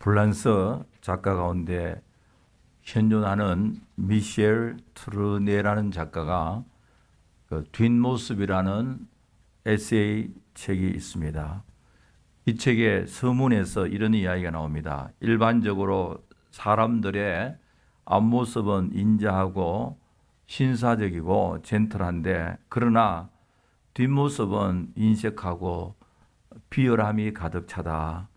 프랑스 작가 가운데 현존하는 미셸 트르네라는 작가가 그 뒷모습이라는 에세이 책이 있습니다. 이 책의 서문에서 이런 이야기가 나옵니다. 일반적으로 사람들의 앞모습은 인자하고 신사적이고 젠틀한데, 그러나 뒷모습은 인색하고 비열함이 가득 차다.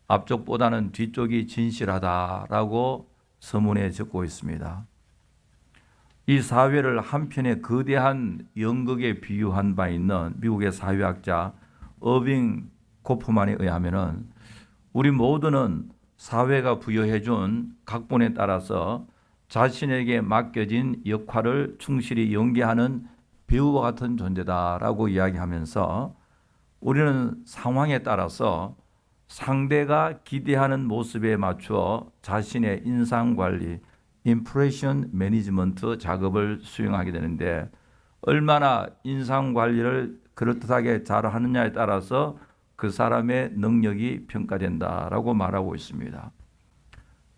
앞쪽보다는 뒤쪽이 진실하다라고 서문에 적고 있습니다. 이 사회를 한편의 거대한 연극에 비유한 바 있는 미국의 사회학자 어빙 고프만에 의하면은 우리 모두는 사회가 부여해 준 각본에 따라서 자신에게 맡겨진 역할을 충실히 연기하는 배우와 같은 존재다라고 이야기하면서 우리는 상황에 따라서 상대가 기대하는 모습에 맞추어 자신의 인상관리, 임프레션 매니지먼트 작업을 수행하게 되는데, 얼마나 인상관리를 그럴듯하게 잘하느냐에 따라서 그 사람의 능력이 평가된다라고 말하고 있습니다.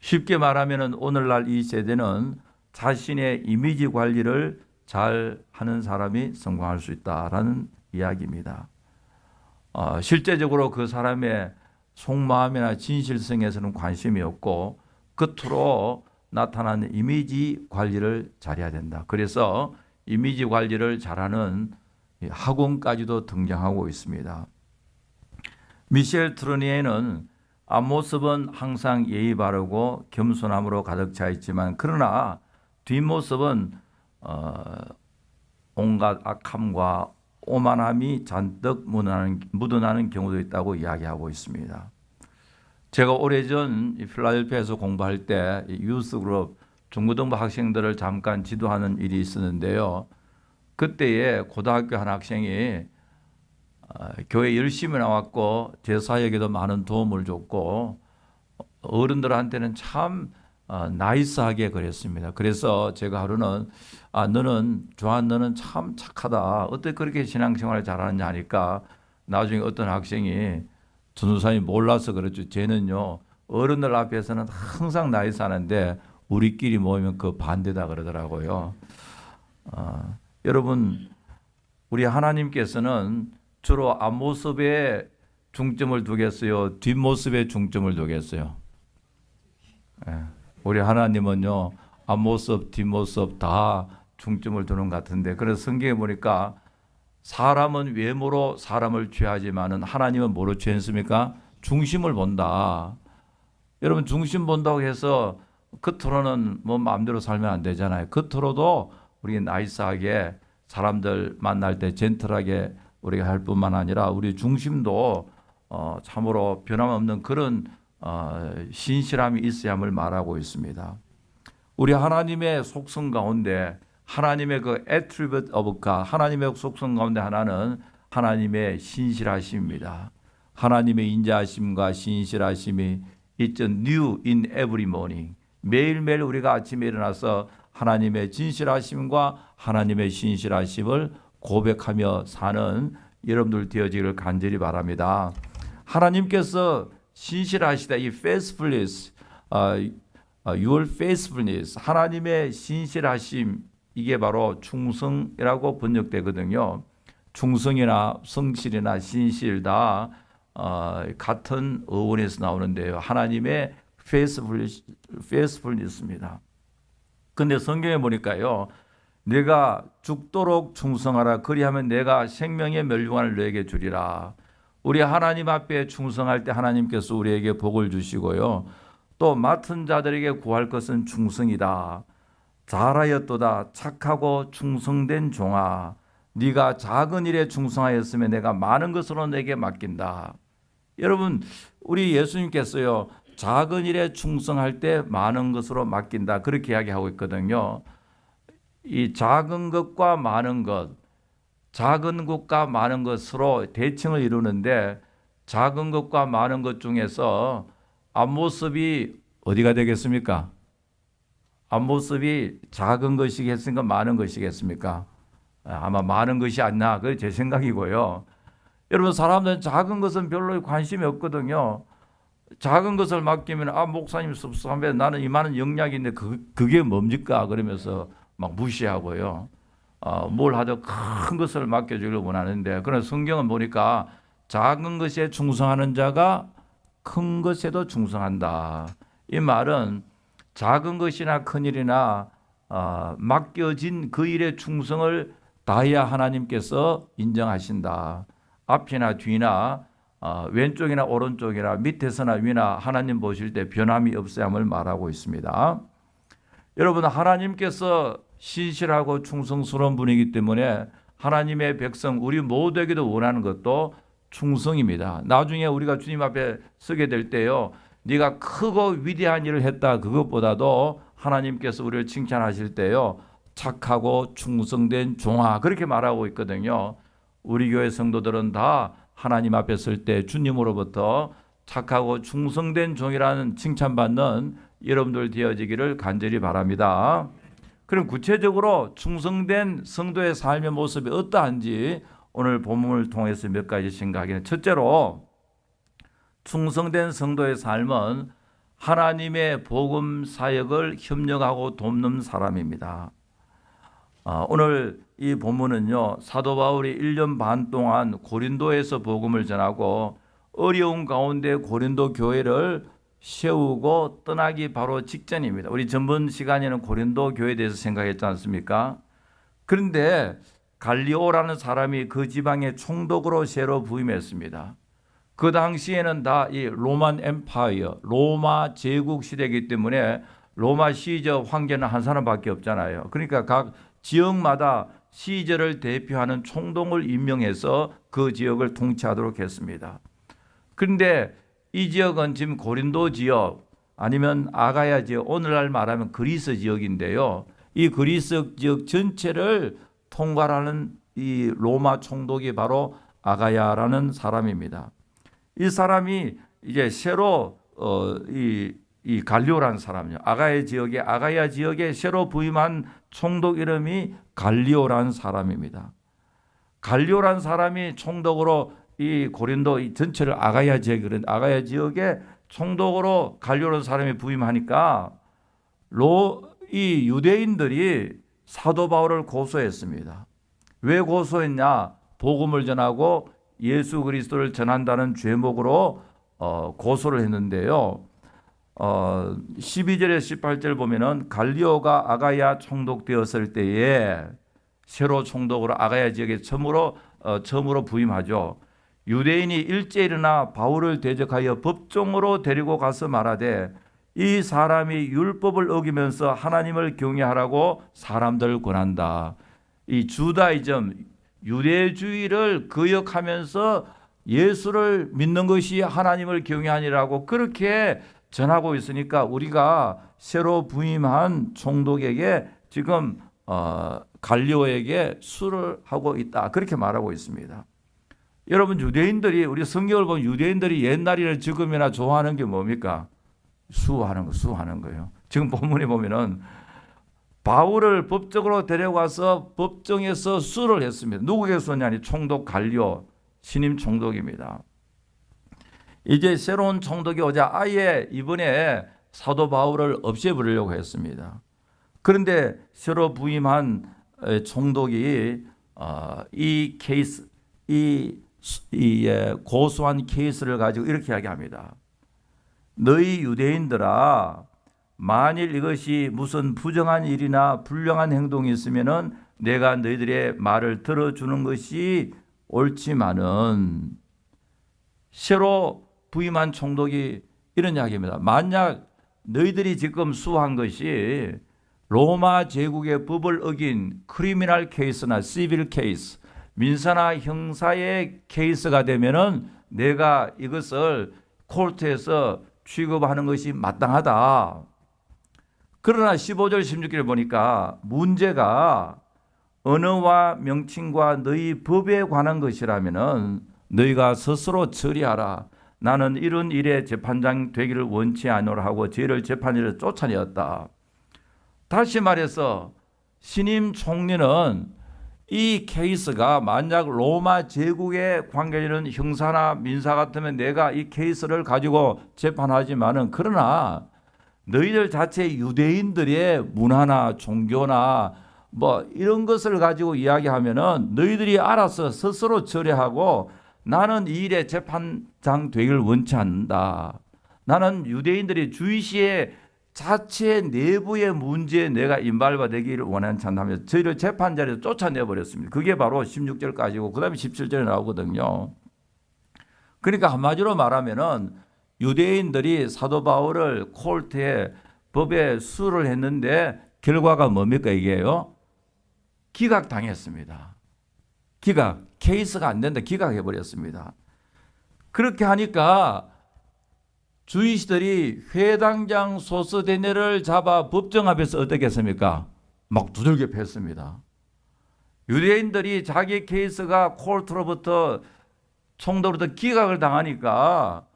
쉽게 말하면 오늘날 이 세대는 자신의 이미지 관리를 잘 하는 사람이 성공할 수 있다라는 이야기입니다. 실제적으로 그 사람의 속마음이나 진실성에서는 관심이 없고 겉으로 나타나는 이미지 관리를 잘해야 된다. 그래서 이미지 관리를 잘하는 학원까지도 등장하고 있습니다. 미셸 트르니에는 앞모습은 항상 예의 바르고 겸손함으로 가득 차 있지만, 그러나 뒷모습은 온갖 악함과 오만함이 잔뜩 묻어나는 경우도 있다고 이야기하고 있습니다. 제가 오래전 필라델피아에서 공부할 때 유스 그룹 중고등부 학생들을 잠깐 지도하는 일이 있었는데요. 그때에 고등학교 한 학생이 교회 열심히 나왔고 제사역에도 많은 도움을 줬고 어른들한테는 참 나이스하게 그랬습니다. 그래서 제가 하루는 너는 참 착하다. 어떻게 그렇게 신앙생활을 잘하느냐 하니까 나중에 어떤 학생이 전도사님이 몰라서 그렇죠. 쟤는요 어른들 앞에서는 항상 나이스하는데 우리끼리 모이면 그 반대다 그러더라고요. 여러분, 우리 하나님께서는 주로 앞모습에 중점을 두겠어요? 뒷모습에 중점을 두겠어요? 우리 하나님은요 앞모습 뒷모습 다 중점을 두는 것 같은데, 그래서 성경에 보니까 사람은 외모로 사람을 취하지만은 하나님은 뭐로 취했습니까? 중심을 본다. 여러분, 중심 본다고 해서 겉으로는 뭐 마음대로 살면 안 되잖아요. 겉으로도 우리 나이스하게 사람들 만날 때 젠틀하게 우리가 할 뿐만 아니라 우리 중심도 참으로 변함없는 그런 신실함이 있어야 함을 말하고 있습니다. 우리 하나님의 속성 가운데 하나님의 그 attribute of God, 하나님의 속성 가운데 하나는 하나님의 신실하심입니다. 하나님의 인자하심과 신실하심이 It's new in every morning. 매일매일 우리가 아침에 일어나서 하나님의 진실하심과 하나님의 신실하심을 고백하며 사는 여러분들 되어지기를 간절히 바랍니다. 하나님께서 신실하시다. 이 faithfulness, your faithfulness, 하나님의 신실하심, 이게 바로 충성이라고 번역되거든요. 충성이나 성실이나 신실 다 같은 어원에서 나오는데요. 하나님의 faithfulness입니다. 근데 성경에 보니까요, 내가 죽도록 충성하라. 그리하면 내가 생명의 멸류관을 너에게 주리라. 우리 하나님 앞에 충성할 때 하나님께서 우리에게 복을 주시고요. 또 맡은 자들에게 구할 것은 충성이다. 잘하였도다. 착하고 충성된 종아, 네가 작은 일에 충성하였으면 내가 많은 것으로 내게 맡긴다. 여러분, 우리 예수님께서요 작은 일에 충성할 때 많은 것으로 맡긴다, 그렇게 이야기하고 있거든요. 이 작은 것과 많은 것, 작은 것과 많은 것으로 대칭을 이루는데, 작은 것과 많은 것 중에서 앞모습이 어디가 되겠습니까? 앞모습이 작은 것이겠습니까? 많은 것이겠습니까? 아마 많은 것이 아니나, 그게 제 생각이고요. 여러분, 사람들은 작은 것은 별로 관심이 없거든요. 작은 것을 맡기면 목사님 섭섭한데 나는 이만한 영역인데 그게 뭡니까? 그러면서 막 무시하고요. 뭘 하도 큰 것을 맡겨주길 원하는데, 그런 성경은 보니까 작은 것에 충성하는 자가 큰 것에도 충성한다. 이 말은 작은 것이나 큰 일이나 맡겨진 그 일의 충성을 다해야 하나님께서 인정하신다. 앞이나 뒤나 왼쪽이나 오른쪽이나 밑에서나 위나 하나님 보실 때 변함이 없어야 함을 말하고 있습니다. 여러분, 하나님께서 신실하고 충성스러운 분이기 때문에 하나님의 백성 우리 모두에게도 원하는 것도 충성입니다. 나중에 우리가 주님 앞에 서게 될 때요, 네가 크고 위대한 일을 했다, 그것보다도 하나님께서 우리를 칭찬하실 때요, 착하고 충성된 종아, 그렇게 말하고 있거든요. 우리 교회 성도들은 다 하나님 앞에 설 때 주님으로부터 착하고 충성된 종이라는 칭찬받는 여러분들 되어지기를 간절히 바랍니다. 그럼 구체적으로 충성된 성도의 삶의 모습이 어떠한지 오늘 본문을 통해서 몇 가지 생각하겠습니다. 첫째로, 충성된 성도의 삶은 하나님의 복음 사역을 협력하고 돕는 사람입니다. 오늘 이 본문은요, 사도 바울이 1년 반 동안 고린도에서 복음을 전하고 어려운 가운데 고린도 교회를 세우고 떠나기 바로 직전입니다. 우리 전번 시간에는 고린도 교회에 대해서 생각했지 않습니까? 그런데 갈리오라는 사람이 그 지방의 총독으로 새로 부임했습니다. 그 당시에는 다 이 로만 엠파이어, 로마 제국 시대이기 때문에 로마 시저 황제는 한 사람밖에 없잖아요. 그러니까 각 지역마다 시저를 대표하는 총독을 임명해서 그 지역을 통치하도록 했습니다. 그런데 이 지역은 지금 고린도 지역 아니면 아가야 지역, 오늘날 말하면 그리스 지역인데요. 이 그리스 지역 전체를 통괄하는 이 로마 총독이 바로 아가야라는 사람입니다. 이 사람이 이제 새로 이 갈리오라는 사람이요, 아가야 지역에 새로 부임한 총독 이름이 갈리오라는 사람입니다. 갈리오라는 사람이 총독으로 이 고린도 전체를 아가야 지역에 총독으로 갈리오라는 사람이 부임하니까 이 유대인들이 사도 바울을 고소했습니다. 왜 고소했냐? 복음을 전하고 예수 그리스도를 전한다는 죄목으로 고소를 했는데요. 12절에 18절 보면은 갈리오가 아가야 총독 되었을 때에 새로 총독으로 아가야 지역에 처음으로 부임하죠. 유대인이 일제 일어나 바울을 대적하여 법정으로 데리고 가서 말하되 이 사람이 율법을 어기면서 하나님을 경외하라고 사람들을 권한다. 이 주다이즘, 유대주의를 거역하면서 예수를 믿는 것이 하나님을 경외하니라고 그렇게 전하고 있으니까 우리가 새로 부임한 총독에게 지금 갈리오에게 수를 하고 있다, 그렇게 말하고 있습니다. 여러분, 유대인들이, 우리 성경을 보면 유대인들이 옛날이나 지금이나 좋아하는 게 뭡니까? 수하는 거예요. 지금 본문에 보면은 바울을 법적으로 데려가서 법정에서 수를 했습니다. 누구에게 수냐니 총독 갈리오, 신임 총독입니다. 이제 새로운 총독이 오자 아예 이번에 사도 바울을 없애버리려고 했습니다. 그런데 새로 부임한 총독이 이 케이스, 고소한 케이스를 가지고 이렇게 이야기합니다. 너희 유대인들아, 만일 이것이 무슨 부정한 일이나 불량한 행동이 있으면은 내가 너희들의 말을 들어주는 것이 옳지만은, 새로 부임한 총독이 이런 이야기입니다. 만약 너희들이 지금 수한 것이 로마 제국의 법을 어긴 크리미널 케이스나 시빌 케이스, 민사나 형사의 케이스가 되면은 내가 이것을 콜트에서 취급하는 것이 마땅하다. 그러나 15절 16절을 보니까 문제가 언어와 명칭과 너희 법에 관한 것이라면은 너희가 스스로 처리하라. 나는 이런 일에 재판장 되기를 원치 않으라 하고 저희를 재판일에 쫓아내었다. 다시 말해서 신임 총리는 이 케이스가 만약 로마 제국에 관계되는 형사나 민사 같으면 내가 이 케이스를 가지고 재판하지만은, 그러나 너희들 자체 유대인들의 문화나 종교나 뭐 이런 것을 가지고 이야기하면은 너희들이 알아서 스스로 처리하고, 나는 이 일에 재판장 되기를 원치 않는다. 나는 유대인들이 주이시의 자체 내부의 문제에 내가 인발바되기를 원하지 않다면서 저희를 재판 자리에서 쫓아내버렸습니다. 그게 바로 16절까지고 그 다음에 17절에 나오거든요. 그러니까 한마디로 말하면은 유대인들이 사도 바울을 콜트에 법에 수를 했는데 결과가 뭡니까? 이게요, 기각당했습니다. 기각, 케이스가 안 된다, 기각해버렸습니다. 그렇게 하니까 주이시들이 회당장 소스데네를 잡아 법정 앞에서 어떻게 했습니까? 막 두들겨 팼습니다. 유대인들이 자기 케이스가 콜트로부터 총독으로부터 기각을 당하니까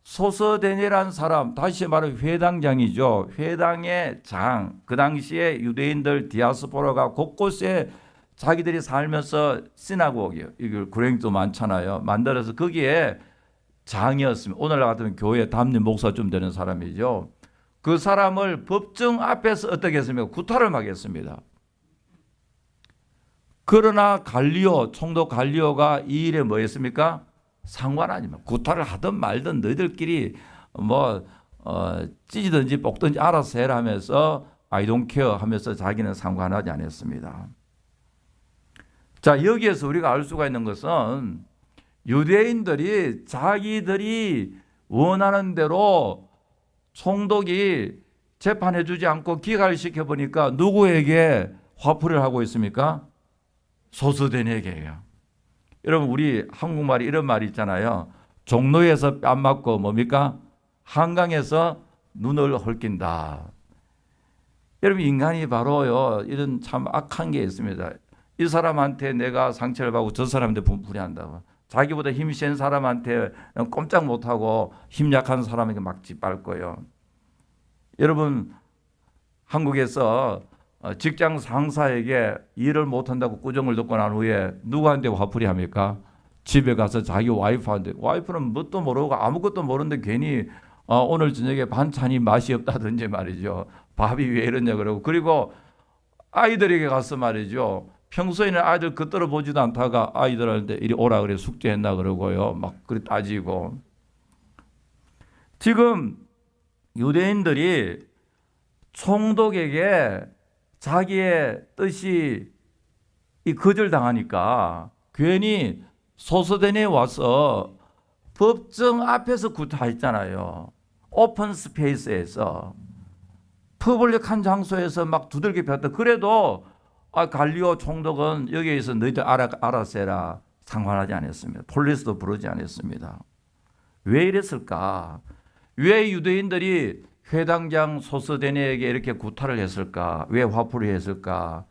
소스데네라는 사람, 다시 말하면 회당장이죠. 회당의 장, 그 당시에 유대인들 디아스포라가 곳곳에 자기들이 살면서 시나고기, 이걸 구랭도 많잖아요, 만들어서 거기에 장이었습니다. 오늘날 같으면 교회 담임 목사쯤 되는 사람이죠. 그 사람을 법정 앞에서 어떻게 했습니까? 구타를 하겠습니다. 그러나 갈리오, 총독 갈리오가 이 일에 뭐 했습니까? 상관 아니면 구타를 하든 말든 너희들끼리 뭐 찢든지 볶든지 알아서 해라 하면서 I don't care 하면서 자기는 상관하지 않았습니다. 자, 여기에서 우리가 알 수가 있는 것은 유대인들이 자기들이 원하는 대로 총독이 재판해 주지 않고 기각을 시켜보니까 누구에게 화풀이를 하고 있습니까? 소스데네에게요. 여러분, 우리 한국말이 이런 말이 있잖아요. 종로에서 뺨 맞고 뭡니까? 한강에서 눈을 헐낀다. 여러분, 인간이 바로요, 이런 참 악한 게 있습니다. 이 사람한테 내가 상처를 받고 저 사람한테 분풀이 한다고. 자기보다 힘이 센 사람한테 꼼짝 못하고 힘 약한 사람에게 막 짓밟고요. 여러분, 한국에서 직장 상사에게 일을 못한다고 꾸중을 듣고 난 후에 누구한테 화풀이 합니까? 집에 가서 자기 와이프한테. 와이프는 뭣도 모르고 아무것도 모르는데 괜히 오늘 저녁에 반찬이 맛이 없다든지 말이죠. 밥이 왜 이러냐 그러고. 그리고 아이들에게 가서 말이죠. 평소에는 아이들 겉들어 보지도 않다가 아이들한테 이리 오라 그래, 숙제했나 그러고요. 막 그래 따지고. 지금 유대인들이 총독에게 자기의 뜻이 거절당하니까 괜히 소스데네에 와서 법정 앞에서 구타했잖아요. 오픈 스페이스에서, 퍼블릭한 장소에서 막 두들겨 폈다. 그래도 갈리오 총독은 여기에서 너희들 알아서 해라, 상관하지 않았습니다. 폴리스도 부르지 않았습니다. 왜 이랬을까? 왜 유대인들이 회당장 소스데네에게 이렇게 구타를 했을까? 왜 화풀이를 했을까?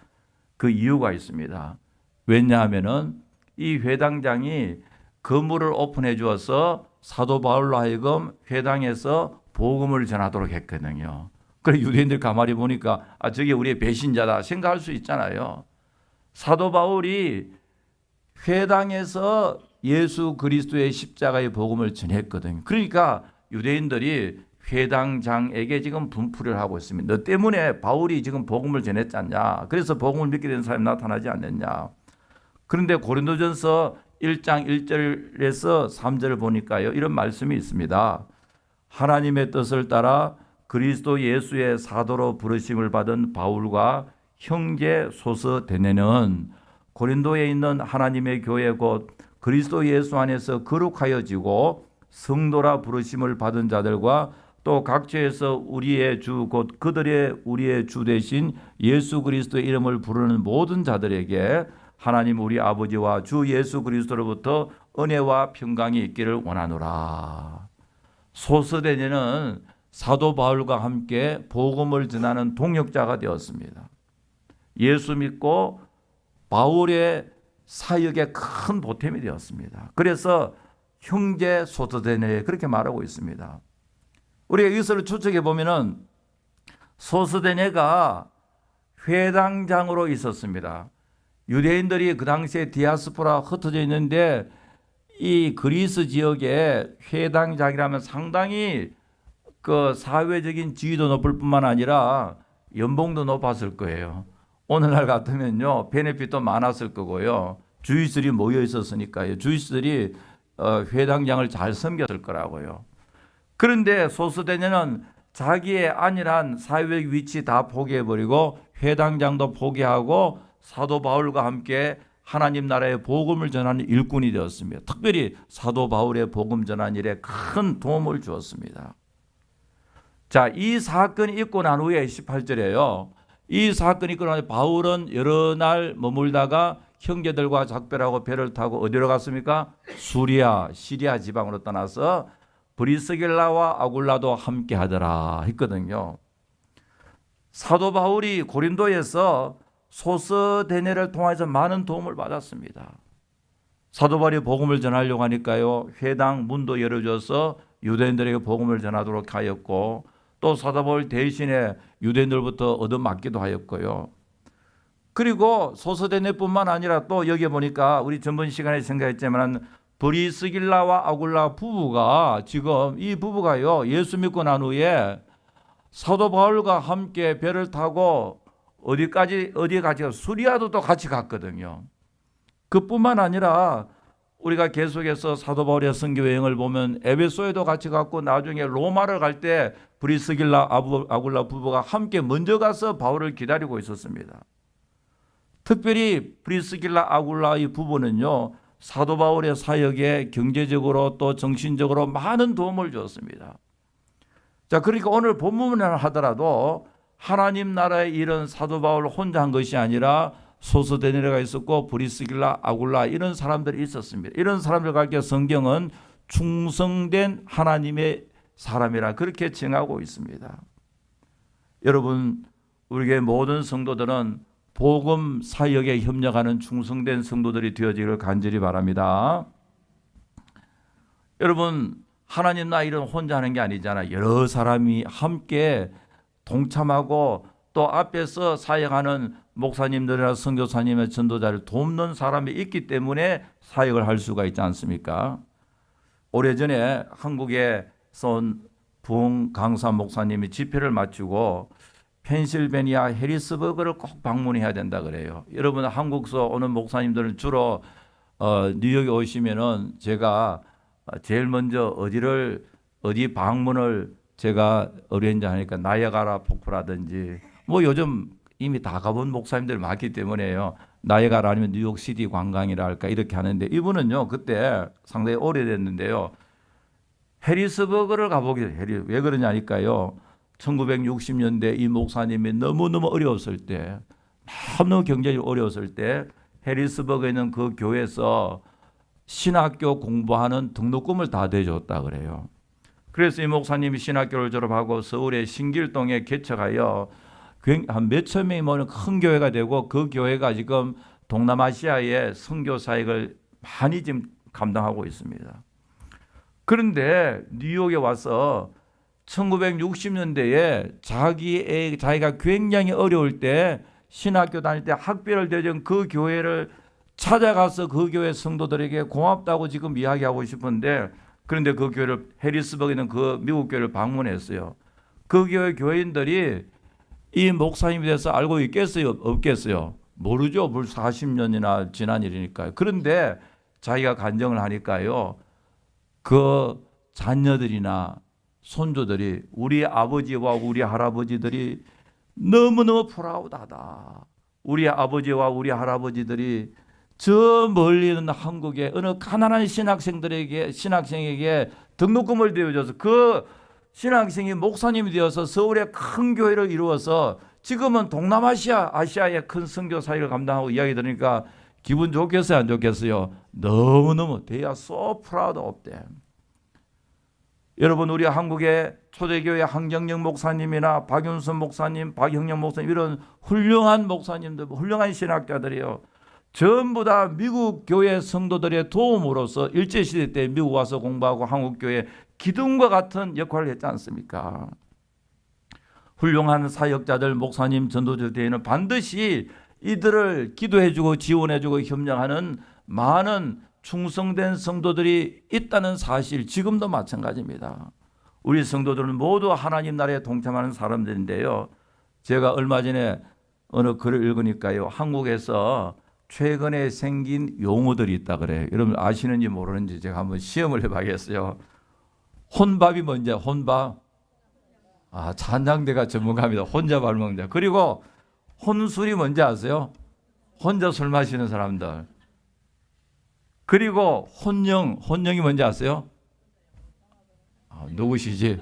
그 이유가 있습니다. 왜냐하면은 이 회당장이 건물을 오픈해 주어서 사도 바울로 하여금 회당에서 복음을 전하도록 했거든요. 그래 유대인들 가만히 보니까 저게 우리의 배신자다 생각할 수 있잖아요. 사도 바울이 회당에서 예수 그리스도의 십자가의 복음을 전했거든요. 그러니까 유대인들이 회당장에게 지금 분풀이를 하고 있습니다. 너 때문에 바울이 지금 복음을 전했지 않냐? 그래서 복음을 믿게 된 사람이 나타나지 않느냐? 그런데 고린도전서 1장 1절에서 3절을 보니까요, 이런 말씀이 있습니다. 하나님의 뜻을 따라 그리스도 예수의 사도로 부르심을 받은 바울과 형제 소스데네는 고린도에 있는 하나님의 교회 곧 그리스도 예수 안에서 거룩하여지고 성도라 부르심을 받은 자들과 또 각처에서 우리의 주 곧 그들의 우리의 주 되신 예수 그리스도의 이름을 부르는 모든 자들에게 하나님 우리 아버지와 주 예수 그리스도로부터 은혜와 평강이 있기를 원하노라. 소스데네는 사도 바울과 함께 복음을 전하는 동역자가 되었습니다. 예수 믿고 바울의 사역에 큰 보탬이 되었습니다. 그래서 형제 소스데네 그렇게 말하고 있습니다. 우리가 이것을 추측해 보면은 소스데네가 회당장으로 있었습니다. 유대인들이 그 당시에 디아스포라 흩어져 있는데 이 그리스 지역에 회당장이라면 상당히 그 사회적인 지위도 높을 뿐만 아니라 연봉도 높았을 거예요. 오늘날 같으면요 베네핏도 많았을 거고요. 주이스들이 모여 있었으니까요. 주이스들이 회당장을 잘 섬겼을 거라고요. 그런데 소스데네는 자기의 안일한 사회적 위치 다 포기해버리고 회당장도 포기하고 사도 바울과 함께 하나님 나라의 복음을 전하는 일꾼이 되었습니다. 특별히 사도 바울의 복음 전한 일에 큰 도움을 주었습니다. 자, 이 사건이 있고 난 후에 18절에요. 이 사건이 있고 난 후에 바울은 여러 날 머물다가 형제들과 작별하고 배를 타고 어디로 갔습니까? 수리아, 시리아 지방으로 떠나서 브리스길라와 아굴라도 함께 하더라 했거든요. 사도 바울이 고린도에서 소스데네를 통해서 많은 도움을 받았습니다. 사도 바울이 복음을 전하려고 하니까요. 회당 문도 열어줘서 유대인들에게 복음을 전하도록 하였고 또 사도 바울 대신에 유대인들부터 얻어맞기도 하였고요. 그리고 소스데네뿐만 아니라 또 여기 보니까 우리 전번 시간에 생각했지만 브리스길라와 아굴라 부부가 지금 이 부부가요. 예수 믿고 난 후에 사도 바울과 함께 배를 타고 어디에 같이 수리아도 또 같이 갔거든요. 그뿐만 아니라 우리가 계속해서 사도 바울의 선교 여행을 보면 에베소에도 같이 갔고 나중에 로마를 갈 때 브리스길라 아굴라 부부가 함께 먼저 가서 바울을 기다리고 있었습니다. 특별히 브리스길라 아굴라 이 부부는요. 사도 바울의 사역에 경제적으로 또 정신적으로 많은 도움을 주었습니다. 자, 그러니까 오늘 본문을 하더라도 하나님 나라의 일은 사도 바울 혼자 한 것이 아니라 소스데네가 있었고 브리스길라 아굴라 이런 사람들이 있었습니다. 이런 사람들 가운데 성경은 충성된 하나님의 사람이라 그렇게 정하고 있습니다. 여러분, 우리의 모든 성도들은 복음 사역에 협력하는 충성된 성도들이 되어지기를 간절히 바랍니다. 여러분, 하나님 나라 일은 혼자 하는 게 아니잖아요. 여러 사람이 함께 동참하고 또 앞에서 사역하는 목사님들이나 선교사님의 전도자를 돕는 사람이 있기 때문에 사역을 할 수가 있지 않습니까? 오래전에 한국에서 온 부흥 강사 목사님이 집회를 마치고 펜실베니아 해리스버그를 꼭 방문해야 된다 그래요. 여러분 한국서 오는 목사님들은 주로 뉴욕에 오시면은 제가 제일 먼저 어디 방문을 제가 어레인지 하니까 나이아가라 폭포라든지 뭐 요즘 이미 다 가본 목사님들 많기 때문에요. 나이아가라 아니면 뉴욕시티 관광이라 할까 이렇게 하는데 이분은요 그때 상당히 오래됐는데요. 해리스버그를 가보게 왜 그러냐니까요. 1960년대 이 목사님이 너무너무 어려웠을 때 너무 경제적으로 어려웠을 때 해리스버그에 있는 그 교회에서 신학교 공부하는 등록금을 다 대줬다 그래요. 그래서 이 목사님이 신학교를 졸업하고 서울의 신길동에 개척하여 한 몇천 명이 모이는 큰 교회가 되고 그 교회가 지금 동남아시아의 선교 사역을 많이 지금 감당하고 있습니다. 그런데 뉴욕에 와서 1960년대에 자기가 굉장히 어려울 때 신학교 다닐 때 학비를 대준 그 교회를 찾아가서 그 교회 성도들에게 고맙다고 지금 이야기하고 싶은데 그런데 그 교회를 해리스버그에 있는 그 미국 교회를 방문했어요. 그 교회 교인들이 이 목사님에 대해서 알고 있겠어요? 없겠어요? 모르죠. 벌써 40년이나 지난 일이니까요. 그런데 자기가 간증을 하니까요. 그 자녀들이나 손주들이 우리 아버지와 우리 할아버지들이 너무너무 프라우드하다. 우리 아버지와 우리 할아버지들이 저 멀리 있는 한국의 어느 가난한 신학생에게 등록금을 대어줘서 그 신학생이 목사님이 되어서 서울의 큰 교회를 이루어서 지금은 아시아의 큰 선교 사역을 감당하고 이야기 들으니까 기분 좋겠어요, 안 좋겠어요? 너무너무 they are so proud of them. 여러분 우리 한국의 초대교회 한경영 목사님이나 박윤선 목사님, 박형영 목사님 이런 훌륭한 목사님들, 훌륭한 신학자들이요. 전부 다 미국 교회 성도들의 도움으로서 일제시대 때 미국 와서 공부하고 한국 교회 기둥과 같은 역할을 했지 않습니까? 훌륭한 사역자들, 목사님, 전도자들에는 반드시 이들을 기도해주고 지원해주고 협력하는 많은 충성된 성도들이 있다는 사실, 지금도 마찬가지입니다. 우리 성도들은 모두 하나님 나라에 동참하는 사람들인데요. 제가 얼마 전에 어느 글을 읽으니까요, 한국에서 최근에 생긴 용어들이 있다 그래요. 여러분 아시는지 모르는지 제가 한번 시험을 해봐야겠어요. 혼밥이 뭔지, 혼밥? 찬양대가 전문가입니다. 혼자 밥 먹는 자. 그리고 혼술이 뭔지 아세요? 혼자 술 마시는 사람들. 그리고 혼영이 뭔지 아세요? 누구시지?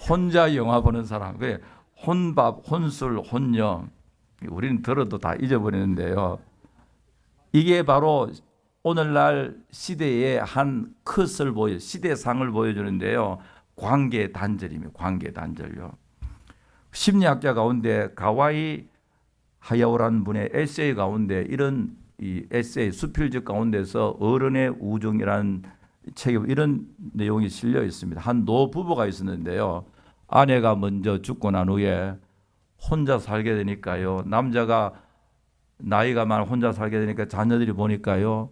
혼자 영화 보는 사람. 그래, 혼밥, 혼술, 혼영. 우리는 들어도 다 잊어버리는데요. 이게 바로 오늘날 시대의 한 컷을 시대상을 보여주는데요. 관계 단절입니다. 관계 단절요. 심리학자 가운데 가와이 하야오라는 분의 에세이 가운데 이런 이 에세이 수필집 가운데서 어른의 우정이라는 책에 이런 내용이 실려 있습니다. 한 노부부가 있었는데요. 아내가 먼저 죽고 난 후에 혼자 살게 되니까요. 남자가 나이가 많아 혼자 살게 되니까 자녀들이 보니까요.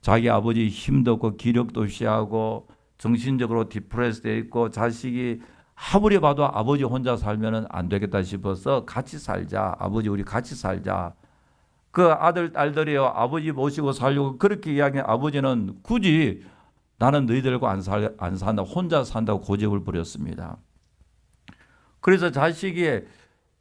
자기 아버지 힘도 없고 기력도 없이하고 정신적으로 디프레스 돼 있고 자식이 아무리 봐도 아버지 혼자 살면은 안 되겠다 싶어서 같이 살자. 아버지 우리 같이 살자. 그 아들 딸들이요. 아버지 모시고 살려고 그렇게 이야기한 아버지는 굳이 나는 너희들과 안 산다. 혼자 산다고 고집을 부렸습니다. 그래서 자식이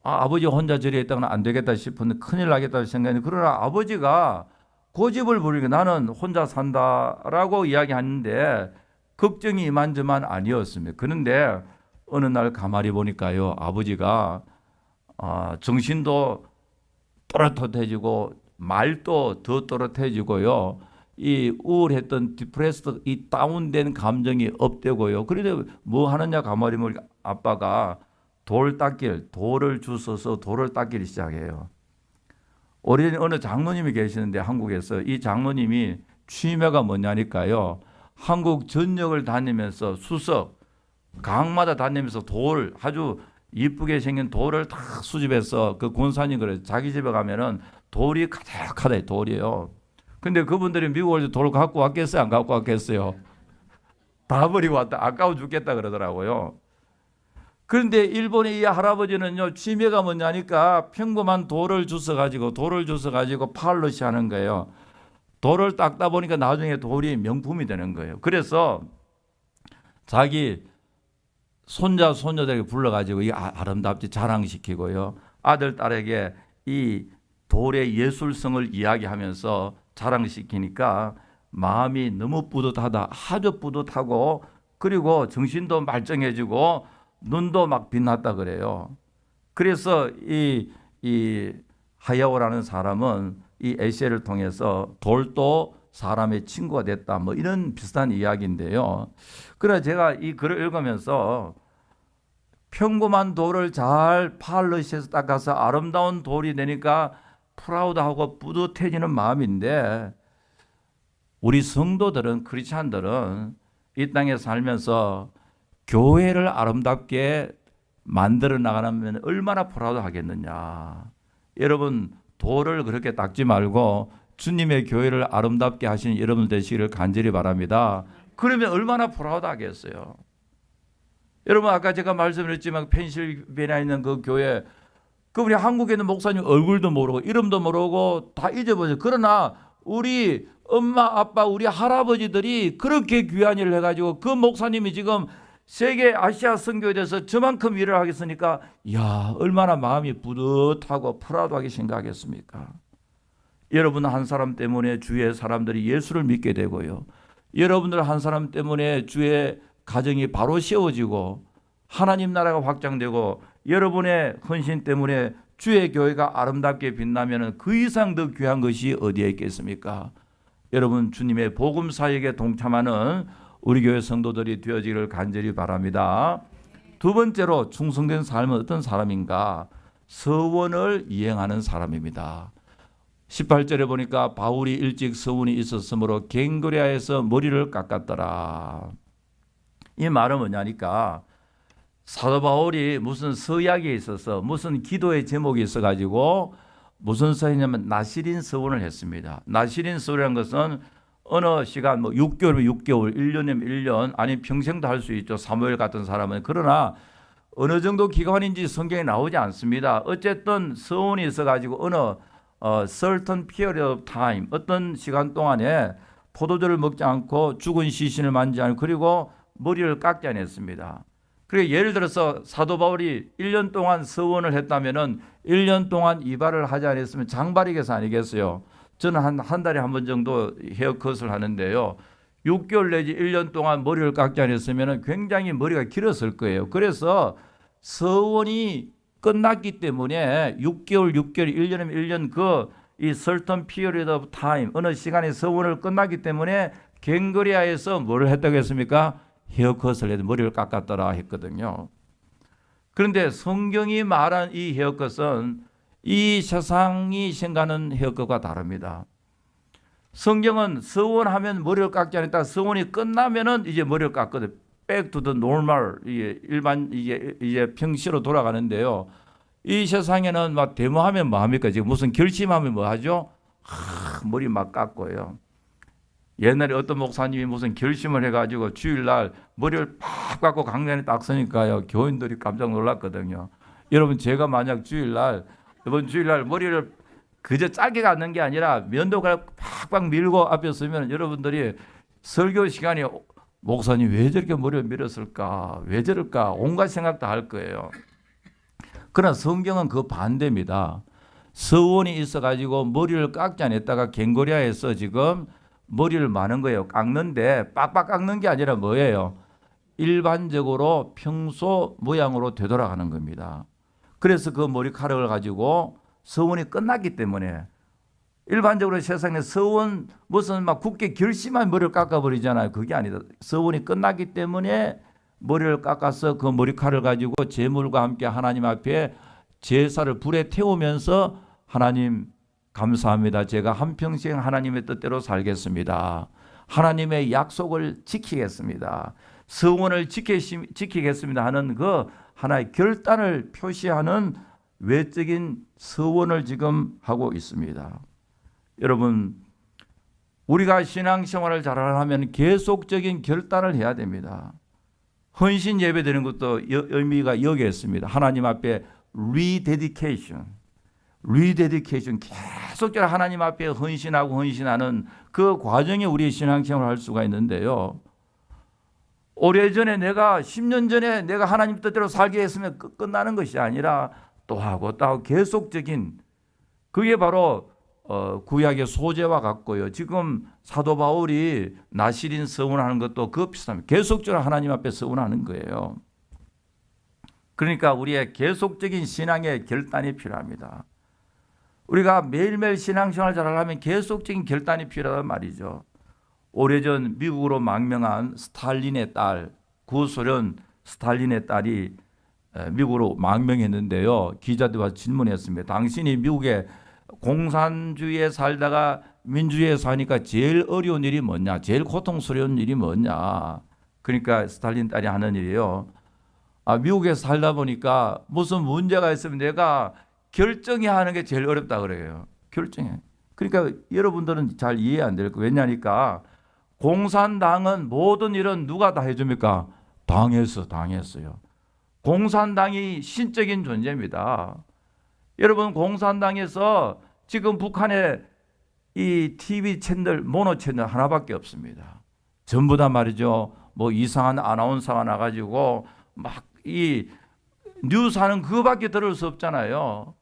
아버지 혼자 저리 있다가는 안 되겠다 싶은데 큰일 나겠다고 생각했는데 그러나 아버지가 고집을 부리니까 나는 혼자 산다라고 이야기하는데 걱정이 이만저만 아니었습니다. 그런데 어느 날 가만히 보니까요. 아버지가 정신도 또렷해지고 말도 더 또렷해지고요. 이 우울했던 디프레스 이 다운된 감정이 업되고요. 그런데 뭐 하느냐 가만히 보니까 아빠가 돌을 주워서 돌을 닦기를 시작해요. 오래전에 어느 장로님이 계시는데 한국에서 이 장로님이 취미가 뭐냐니까요. 한국 전역을 다니면서 수석 강마다 다니면서 돌 아주 이쁘게 생긴 돌을 다 수집해서 그 권사님 그래 자기 집에 가면은 돌이 가득하다 돌이에요. 근데 그분들이 미국에서 돌 갖고 왔겠어요? 안 갖고 왔겠어요? 다 버리고 왔다. 아까워 죽겠다 그러더라고요. 그런데 일본의 이 할아버지는요, 취미가 뭐냐니까 평범한 돌을 주워가지고 팔러시 하는 거예요. 돌을 닦다 보니까 나중에 돌이 명품이 되는 거예요. 그래서 자기 손자, 손녀들에게 불러가지고 이 아름답지 자랑시키고요. 아들, 딸에게 이 돌의 예술성을 이야기하면서 자랑시키니까 마음이 너무 뿌듯하다. 아주 뿌듯하고 그리고 정신도 말짱해지고 눈도 막 빛났다 그래요. 그래서 이 하야오라는 사람은 이 에세이를 통해서 돌도 사람의 친구가 됐다. 뭐 이런 비슷한 이야기인데요. 그래서 제가 이 글을 읽으면서 평범한 돌을 잘 팔러시에서 닦아서 아름다운 돌이 되니까 프라우드하고 뿌듯해지는 마음인데 우리 성도들은 크리스찬들은 이 땅에 살면서 교회를 아름답게 만들어 나가면 얼마나 프라우드 하겠느냐. 여러분 돌을 그렇게 닦지 말고 주님의 교회를 아름답게 하시는 여러분 되시기를 간절히 바랍니다. 그러면 얼마나 프라우드 하겠어요. 여러분 아까 제가 말씀드렸지만 펜실베니아에 있는 그 교회 우리 한국에 있는 목사님 얼굴도 모르고 이름도 모르고 다 잊어버렸어요. 그러나 우리 엄마 아빠 우리 할아버지들이 그렇게 귀한 일을 해가지고 그 목사님이 지금 세계 아시아 선교에 대해서 저만큼 일을 하겠으니까 이야 얼마나 마음이 뿌듯하고 프라우드하게 생각하겠습니까? 여러분 한 사람 때문에 주위의 사람들이 예수를 믿게 되고요. 여러분들 한 사람 때문에 주의 가정이 바로 세워지고 하나님 나라가 확장되고 여러분의 헌신 때문에 주의 교회가 아름답게 빛나면 그 이상 더 귀한 것이 어디에 있겠습니까? 여러분 주님의 복음 사역에 동참하는 우리 교회 성도들이 되어지기를 간절히 바랍니다. 두 번째로 충성된 삶은 어떤 사람인가? 서원을 이행하는 사람입니다. 18절에 보니까 바울이 일찍 서원이 있었으므로 갱그레아에서 머리를 깎았더라. 이 말은 뭐냐니까 사도 바울이 무슨 서약에 있어서 무슨 기도의 제목이 있어가지고 무슨 서했냐면 나시린 서원을 했습니다. 나시린 서원이라는 것은 어느 시간 뭐 6개월이면 6개월, 1년이면 1년, 아니 평생도 할 수 있죠. 사무엘 같은 사람은. 그러나 어느 정도 기간인지 성경에 나오지 않습니다. 어쨌든 서원이 있어가지고 어느 certain period of time, 어떤 시간 동안에 포도주를 먹지 않고 죽은 시신을 만지지 않고 그리고 머리를 깎지 않았습니다. 그리고 예를 들어서 사도 바울이 1년 동안 서원을 했다면은 1년 동안 이발을 하지 않았으면 장발이겠어 아니겠어요? 저는 한 달에 한 번 정도 헤어컷을 하는데요. 6개월 내지 1년 동안 머리를 깎지 않았으면 굉장히 머리가 길었을 거예요. 그래서 서원이 끝났기 때문에 6개월, 1년이면 1년 이 certain period of time, 어느 시간에 서원을 끝났기 때문에 갱그리아에서 뭘 했다고 했습니까? 헤어컷을 해도 머리를 깎았더라 했거든요. 그런데 성경이 말한 이 헤어컷은 이 세상이 생각하는 헤어컷과 다릅니다. 성경은 서원하면 머리를 깎지 않았다. 서원이 끝나면은 이제 머리를 깎거든. Back to the normal, 일반 이제 평시로 돌아가는데요. 이 세상에는 막 데모하면 뭐 합니까? 지금 무슨 결심하면 뭐 하죠? 머리 막 깎고요. 옛날에 어떤 목사님이 무슨 결심을 해가지고 주일날 머리를 팍 깎고 강단에 딱 서니까요. 교인들이 깜짝 놀랐거든요. 여러분 제가 만약 이번 주일날 머리를 그저 짧게 깎는 게 아니라 면도칼 팍팍 밀고 앞에 서면 여러분들이 설교 시간에 목사님 왜 저렇게 머리를 밀었을까? 왜 저럴까? 온갖 생각도 할 거예요. 그러나 성경은 그 반대입니다. 서원이 있어가지고 머리를 깎지 않았다가 갱고리아에서 지금 머리를 마는 거예요. 깎는데 빡빡 깎는 게 아니라 뭐예요? 일반적으로 평소 모양으로 되돌아가는 겁니다. 그래서 그 머리카락을 가지고 서원이 끝났기 때문에 일반적으로 세상에 서원 무슨 막 굳게 결심한 머리를 깎아버리잖아요. 그게 아니다. 서원이 끝났기 때문에 머리를 깎아서 그 머리카락을 가지고 제물과 함께 하나님 앞에 제사를 불에 태우면서 하나님 감사합니다. 제가 한평생 하나님의 뜻대로 살겠습니다. 하나님의 약속을 지키겠습니다. 서원을 지키겠습니다 하는 그 하나의 결단을 표시하는 외적인 서원을 지금 하고 있습니다. 여러분, 우리가 신앙생활을 잘하려면 계속적인 결단을 해야 됩니다. 헌신 예배 드리는 것도 의미가 여기에 있습니다. 하나님 앞에 rededication, 계속적으로 하나님 앞에 헌신하는 그 과정에 우리 신앙생활을 할 수가 있는데요. 오래전에 내가 10년 전에 내가 하나님 뜻대로 살게 했으면 끝나는 것이 아니라 또 하고 계속적인, 그게 바로 구약의 소재와 같고요. 지금 사도 바울이 나시린 서원하는 것도 그 비슷합니다. 계속적으로 하나님 앞에 서원하는 거예요. 그러니까 우리의 계속적인 신앙의 결단이 필요합니다. 우리가 매일매일 신앙생활 잘하려면 계속적인 결단이 필요하단 말이죠. 오래전 미국으로 망명한 스탈린의 딸, 구소련 스탈린의 딸이 미국으로 망명했는데요. 기자들과 질문했습니다. 당신이 미국에 공산주의에 살다가 민주주의에 사니까 제일 어려운 일이 뭐냐? 제일 고통스러운 일이 뭐냐? 그러니까 스탈린 딸이 하는 일이에요. 미국에 살다 보니까 무슨 문제가 있으면 내가 결정해야 하는 게 제일 어렵다 그래요. 결정해. 그러니까 여러분들은 잘 이해 안 될 거예요. 왜냐니까 공산당은 모든 일은 누가 다 해줍니까? 당했어요. 공산당이 신적인 존재입니다. 여러분, 공산당에서 지금 북한에 이 TV 채널, 모노 채널 하나밖에 없습니다. 전부 다 말이죠. 뭐 이상한 아나운서가 나가지고 막 이 뉴스하는 그거밖에 들을 수 없잖아요.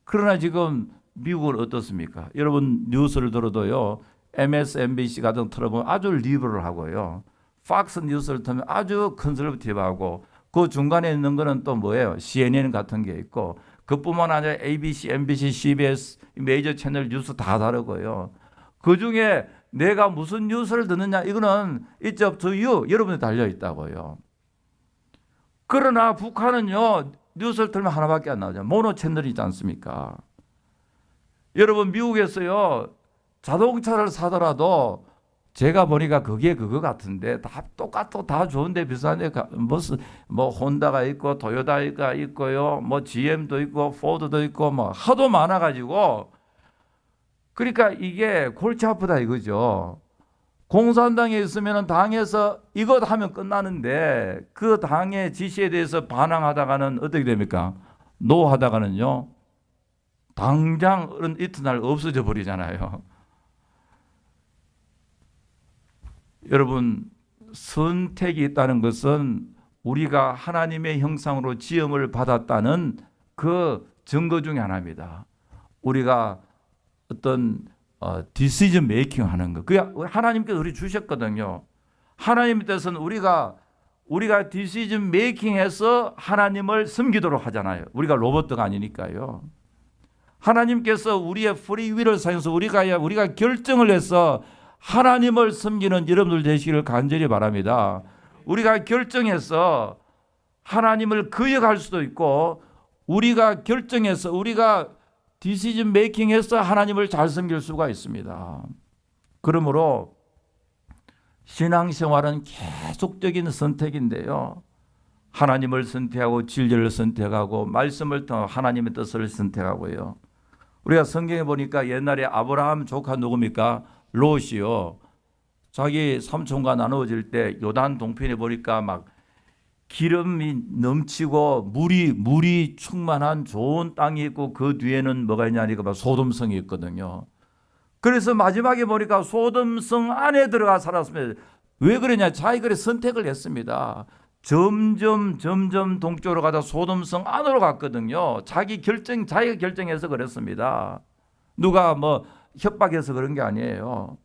그러나 지금 미국은 어떻습니까? 여러분 뉴스를 들어도요. MSNBC 같은 틀어보면 아주 리버럴하고요. 팍스 뉴스를 틀면 아주 컨설러티브하고 그 중간에 있는 거는 또 뭐예요? CNN 같은 게 있고 그뿐만 아니라 ABC, MBC, CBS 메이저 채널 뉴스 다 다르고요. 그중에 내가 무슨 뉴스를 듣느냐 이거는 it's up to you. 여러분이 달려 있다고요. 그러나 북한은요. 뉴스를 틀면 하나밖에 안 나오죠. 모노 채널이 있지 않습니까? 여러분 미국에서요. 자동차를 사더라도 제가 보니까 그게 그거 같은데 다 똑같고 다 좋은데 비싼데 무슨 뭐 혼다가 있고 토요타가 있고요, 뭐 GM도 있고 포드도 있고 뭐 하도 많아가지고 그러니까 이게 골치 아프다 이거죠. 공산당에 있으면 당에서 이것 하면 끝나는데 그 당의 지시에 대해서 반항하다가는 어떻게 됩니까? 노 하다가는요 당장 이튿날 없어져 버리잖아요. 여러분, 선택이 있다는 것은 우리가 하나님의 형상으로 지음을 받았다는 그 증거 중에 하나입니다. 우리가 어떤 디시전 메이킹 하는 거. 그게 하나님께서 우리 주셨거든요. 하나님의 뜻은 우리가 디시전 메이킹해서 하나님을 섬기도록 하잖아요. 우리가 로봇가 아니니까요. 하나님께서 우리의 프리윌을 사용해서 우리가 결정을 해서 하나님을 섬기는 여러분들 되시기를 간절히 바랍니다. 우리가 결정해서 하나님을 거역할 수도 있고 우리가 결정해서 우리가 디시전 메이킹해서 하나님을 잘 섬길 수가 있습니다. 그러므로 신앙생활은 계속적인 선택인데요. 하나님을 선택하고 진리를 선택하고 말씀을 통해 하나님의 뜻을 선택하고요. 우리가 성경에 보니까 옛날에 아브라함 조카 누굽니까? 롯이요. 자기 삼촌과 나누어질 때 요단 동편에 보니까 막 기름이 넘치고 물이 충만한 좋은 땅이 있고 그 뒤에는 뭐가 있냐니까 소돔성이 있거든요. 그래서 마지막에 보니까 소돔성 안에 들어가 살았습니다. 왜 그러냐? 자기가 선택을 했습니다. 점점 동쪽으로 가다 소돔성 안으로 갔거든요. 자기가 결정해서 그랬습니다. 누가 뭐 협박해서 그런 게 아니에요.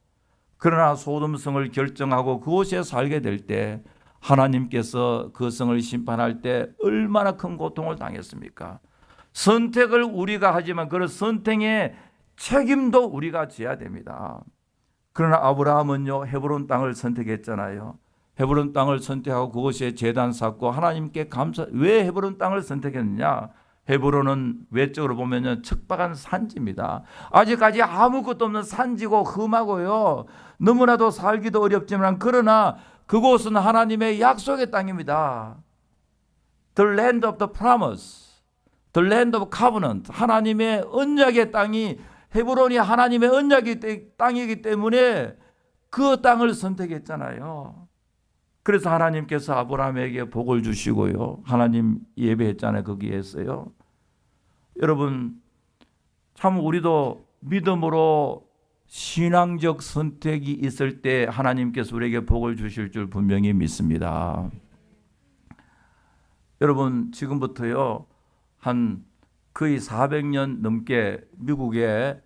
그러나 소돔성을 결정하고 그곳에 살게 될 때 하나님께서 그 성을 심판할 때 얼마나 큰 고통을 당했습니까? 선택을 우리가 하지만 그 선택의 책임도 우리가 져야 됩니다. 그러나 아브라함은요 헤브론 땅을 선택했잖아요. 헤브론 땅을 선택하고 그곳에 제단 쌓고 하나님께 왜 헤브론 땅을 선택했느냐? 헤브론은 외적으로 보면 척박한 산지입니다. 아직까지 아무것도 없는 산지고 험하고요. 너무나도 살기도 어렵지만 그러나 그곳은 하나님의 약속의 땅입니다. The land of the promise, the land of covenant. 하나님의 언약의 땅이 헤브론이 하나님의 언약의 땅이기 때문에 그 땅을 선택했잖아요. 그래서 하나님께서 아브라함에게 복을 주시고요. 하나님 예배했잖아요. 거기에서요. 여러분 참 우리도 믿음으로 신앙적 선택이 있을 때 하나님께서 우리에게 복을 주실 줄 분명히 믿습니다. 여러분 지금부터요 한 거의 400년 넘게 미국에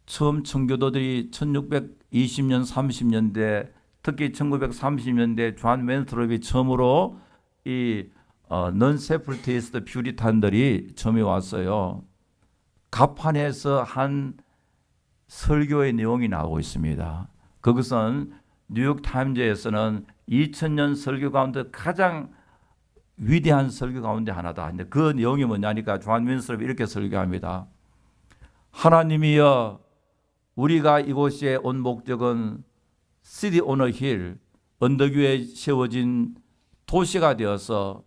처음 청교도들이 1620년 30년대 특히 1930년대 존 윈스롭이 처음으로 이 non-separatist 퓨리탄들이 처음에 왔어요. 가판에서 한 설교의 내용이 나오고 있습니다. 그것은 뉴욕 타임즈에서는 2000년 설교 가운데 가장 위대한 설교 가운데 하나다. 근데 그 내용이 뭐냐니까 존 윈스롭이 이렇게 설교합니다. 하나님이여, 우리가 이곳에 온 목적은 City on a Hill, 언덕 위에 세워진 도시가 되어서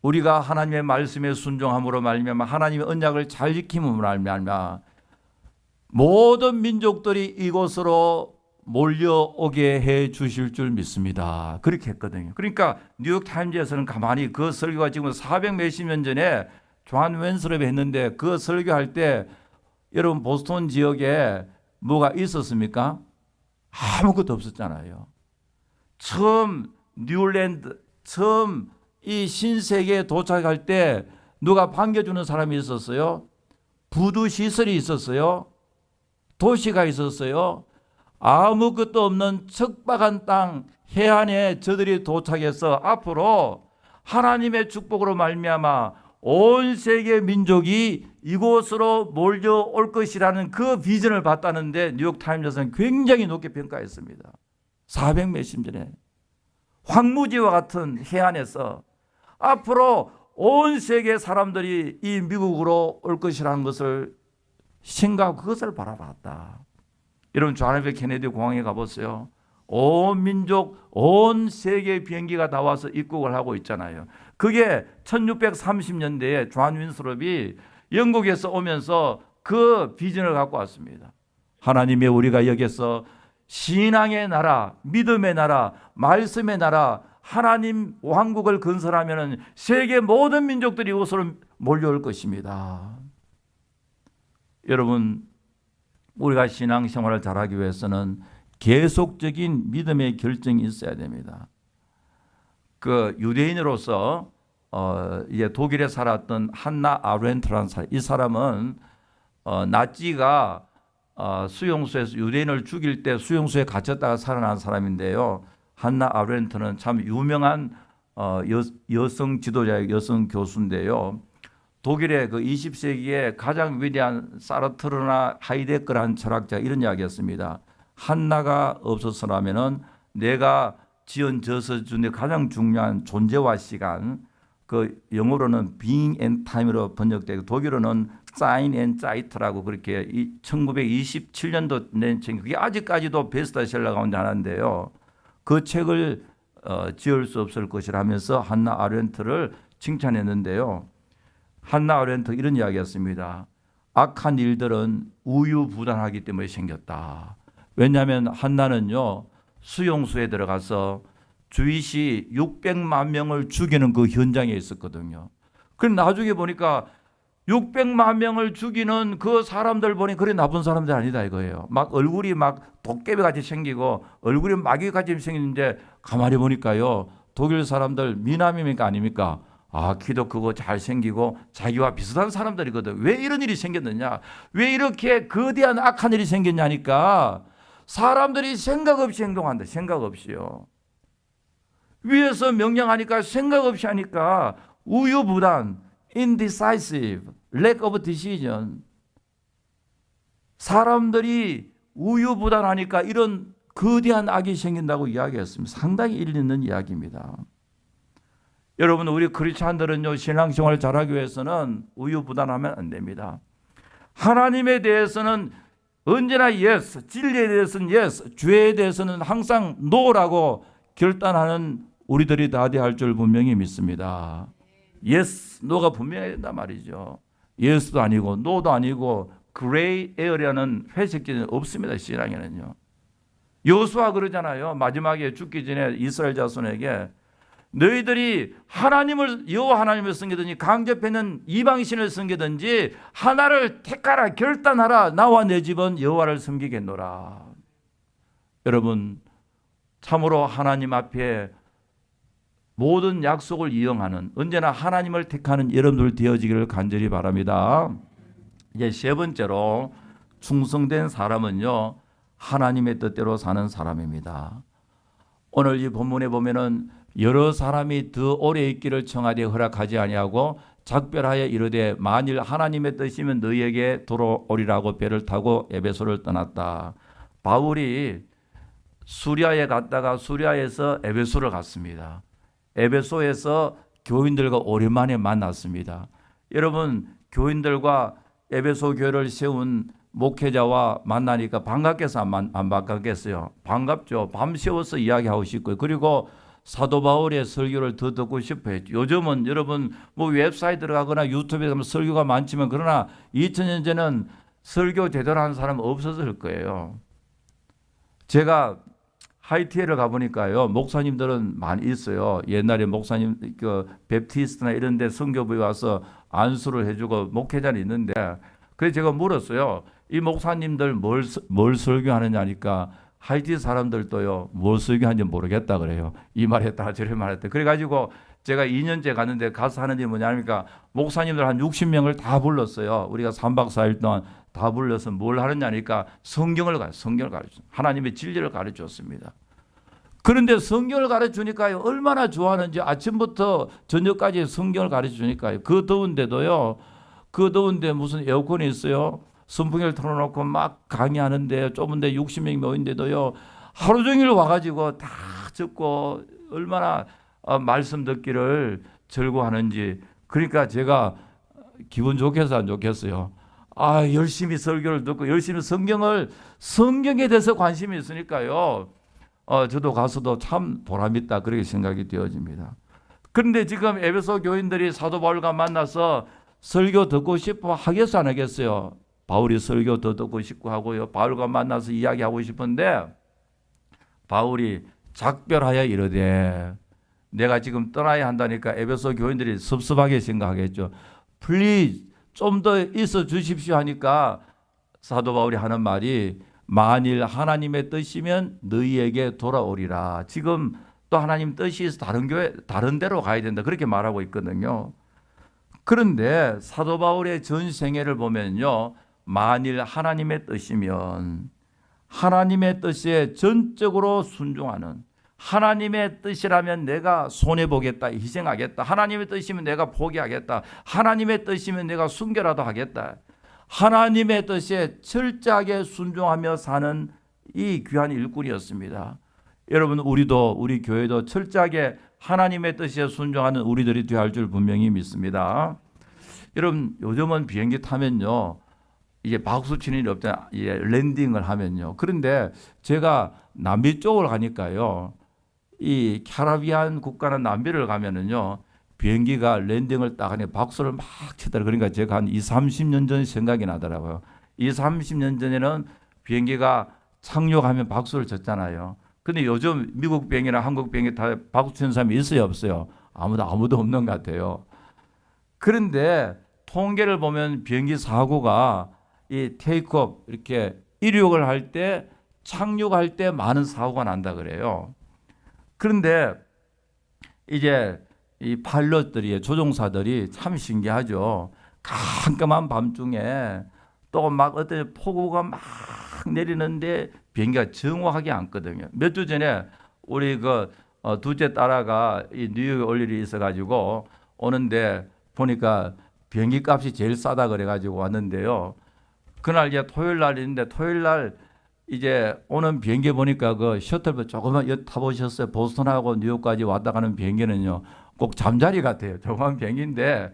우리가 하나님의 말씀에 순종함으로 말미암아 하나님의 언약을 잘 지킴으로 말미암아 모든 민족들이 이곳으로 몰려오게 해 주실 줄 믿습니다. 그렇게 했거든요. 그러니까 뉴욕 타임즈에서는 가만히 그 설교가 지금 400 몇십 년 전에 존 윈스롭이 했는데 그 설교할 때 여러분 보스턴 지역에 뭐가 있었습니까? 아무것도 없었잖아요. 처음 뉴올랜드 처음 이 신세계에 도착할 때 누가 반겨주는 사람이 있었어요? 부두 시설이 있었어요? 도시가 있었어요? 아무것도 없는 척박한 땅 해안에 저들이 도착해서 앞으로 하나님의 축복으로 말미암아 온 세계 민족이 이곳으로 몰려올 것이라는 그 비전을 봤다는데 뉴욕 타임즈에서는 굉장히 높게 평가했습니다. 400 몇십 전에 황무지와 같은 해안에서 앞으로 온 세계 사람들이 이 미국으로 올 것이라는 것을 생각하고 그것을 바라봤다. 여러분 존 F 케네디 공항에 가보세요. 온 민족, 온 세계 비행기가 다 와서 입국을 하고 있잖아요. 그게 1630년대에 존 윈스롭이 영국에서 오면서 그 비전을 갖고 왔습니다. 하나님의 우리가 여기서 신앙의 나라, 믿음의 나라, 말씀의 나라, 하나님 왕국을 건설하면 세계 모든 민족들이 이곳으로 몰려올 것입니다. 여러분, 우리가 신앙생활을 잘하기 위해서는 계속적인 믿음의 결정이 있어야 됩니다. 그 유대인으로서 이제 독일에 살았던 한나 아렌트라는 사람, 이 사람은 나치가 수용소에서 유대인을 죽일 때 수용소에 갇혔다가 살아난 사람인데요. 한나 아렌트는 참 유명한 여성 지도자의 여성 교수인데요. 독일의 그 20세기에 가장 위대한 사르트르나 하이데거라는 철학자가 이런 이야기했습니다. 한나가 없었으라면은 내가 지은 저서 중에 가장 중요한 존재와 시간, 그 영어로는 being and time으로 번역되고 독일어는 Sein and Zeit라고 그렇게 1927년도 낸 책, 그게 아직까지도 베스트셀러 가운데 하나인데요. 그 책을 지을 수 없을 것이라면서 한나 아렌트를 칭찬했는데요. 한나 아렌트 이런 이야기였습니다. 악한 일들은 우유부단하기 때문에 생겼다. 왜냐하면 한나는요, 수용소에 들어가서 주이시 600만 명을 죽이는 그 현장에 있었거든요. 그럼 나중에 보니까 600만 명을 죽이는 그 사람들 보니 그래 나쁜 사람들 아니다 이거예요. 막 얼굴이 막 도깨비같이 생기고 얼굴이 마귀같이 생기는데 가만히 보니까요, 독일 사람들 미남입니까 아닙니까? 아, 키도 크고 잘생기고 자기와 비슷한 사람들이거든. 왜 이런 일이 생겼느냐? 왜 이렇게 거대한 악한 일이 생겼냐니까 사람들이 생각 없이 행동한다. 생각 없이요. 위에서 명령하니까 생각 없이 하니까 우유부단, indecisive, lack of decision. 사람들이 우유부단하니까 이런 거대한 악이 생긴다고 이야기했습니다. 상당히 일리 있는 이야기입니다. 여러분, 우리 크리스찬들은요, 신앙생활을 잘하기 위해서는 우유부단하면 안 됩니다. 하나님에 대해서는 언제나 yes, 진리에 대해서는 yes, 죄에 대해서는 항상 no라고 결단하는 우리들이 다 돼야 할 줄 분명히 믿습니다. yes, no가 분명해야 된단 말이죠. yes도 아니고 no도 아니고 gray area는 회색지는 없습니다. 신앙에는요. 여호수아 그러잖아요. 마지막에 죽기 전에 이스라엘 자손에게 너희들이 하나님을 여호와 하나님을 섬기든지 강접해는 이방신을 섬기든지 하나를 택하라 결단하라. 나와 내 집은 여호와를 섬기겠노라. 여러분, 참으로 하나님 앞에 모든 약속을 이행하는, 언제나 하나님을 택하는 여러분들 되어지기를 간절히 바랍니다. 이제 세 번째로 충성된 사람은요, 하나님의 뜻대로 사는 사람입니다. 오늘 이 본문에 보면은 여러 사람이 더 오래 있기를 청하되 허락하지 아니하고 작별하여 이르되 만일 하나님의 뜻이면 너희에게 돌아오리라고 배를 타고 에베소를 떠났다. 바울이 수리아에 갔다가 수리아에서 에베소를 갔습니다. 에베소에서 교인들과 오랜만에 만났습니다. 여러분, 교인들과 에베소 교회를 세운 목회자와 만나니까 반갑겠어 안 반갑겠어요? 반갑죠. 밤새워서 이야기하고 싶고요. 그리고 사도 바울의 설교를 더 듣고 싶어요. 요즘은 여러분 뭐 웹사이트 들어가거나 유튜브에 가면 설교가 많지만 그러나 2000년 전에는 설교 제대로 하는 사람 없었을 거예요. 제가 하이티에를 가보니까요, 목사님들은 많이 있어요. 옛날에 목사님 그 베프티스트나 이런 데 선교부에 와서 안수를 해주고 목회자는 있는데, 그래서 제가 물었어요. 이 목사님들 뭘 설교하느냐니까 하이티 사람들도요, 뭘 설교하는지 모르겠다 그래요. 이 말했다 저래 말했다. 그래가지고 제가 2년째 갔는데 가서 하는 일이 뭐냐니까 목사님들 한 60명을 다 불렀어요. 우리가 3박 4일 동안 다 불러서 뭘 하느냐니까 성경을 가르쳐, 하나님의 진리를 가르쳤습니다. 그런데 성경을 가르쳐주니까요, 얼마나 좋아하는지 아침부터 저녁까지 성경을 가르쳐주니까요. 그 더운데도요, 그 더운데 무슨 에어컨이 있어요? 선풍기를 틀어놓고 막 강의하는데 좁은데 60명이 모인데도요, 하루 종일 와가지고 다 듣고 얼마나 말씀 듣기를 즐거워하는지. 그러니까 제가 기분 좋겠어 안 좋겠어요? 열심히 설교를 듣고 열심히 성경에 대해서 관심이 있으니까요, 저도 가서도 참 보람있다 그렇게 생각이 되어집니다. 그런데 지금 에베소 교인들이 사도 바울과 만나서 설교 듣고 싶어 하겠어 안 하겠어요? 바울이 설교 더 듣고 싶고 하고요. 바울과 만나서 이야기하고 싶은데 바울이 작별하여 이르되, 내가 지금 떠나야 한다니까 에베소 교인들이 섭섭하게 생각하겠죠. 플리즈 좀 더 있어 주십시오 하니까 사도 바울이 하는 말이 만일 하나님의 뜻이면 너희에게 돌아오리라. 지금 또 하나님 뜻이 있어 다른 교회 다른 데로 가야 된다 그렇게 말하고 있거든요. 그런데 사도 바울의 전 생애를 보면요, 만일 하나님의 뜻이면 하나님의 뜻에 전적으로 순종하는, 하나님의 뜻이라면 내가 손해보겠다, 희생하겠다, 하나님의 뜻이면 내가 포기하겠다, 하나님의 뜻이면 내가 순교라도 하겠다, 하나님의 뜻에 철저하게 순종하며 사는 이 귀한 일꾼이었습니다. 여러분, 우리 교회도 철저하게 하나님의 뜻에 순종하는 우리들이 되어야 할 줄 분명히 믿습니다. 여러분, 요즘은 비행기 타면요, 이제 박수 치는 일이 없잖아요. 랜딩을 하면요. 그런데 제가 남미 쪽을 가니까요, 이 캐리비안 국가는 남미를 가면은요, 비행기가 랜딩을 딱 하니 박수를 막 치더라고요. 그러니까 제가 한 20-30년 전 생각이 나더라고요. 20-30년 전에는 비행기가 착륙하면 박수를 쳤잖아요. 근데 요즘 미국 비행기나 한국 비행기 다 박수 치는 사람이 있어요, 없어요? 아무도 없는 것 같아요. 그런데 통계를 보면 비행기 사고가 이 테이크업 이렇게 이륙을 할 때, 착륙할 때 많은 사고가 난다 그래요. 그런데 이제 이 파일럿들이, 조종사들이 참 신기하죠. 깜깜한 밤중에 또 막 어떤 폭우가 막 내리는데 비행기가 정확하게 앉거든요. 몇 주 전에 우리 둘째 딸아가 이 뉴욕에 올 일이 있어가지고 오는데 보니까 비행기 값이 제일 싸다 그래가지고 왔는데요. 그날 이제 토요일 날인데, 토요일 날 이제 오는 비행기 보니까 그 셔틀버스 조금만 타보셨어요? 보스턴하고 뉴욕까지 왔다 가는 비행기는요, 꼭 잠자리 같아요. 조그만 비행기인데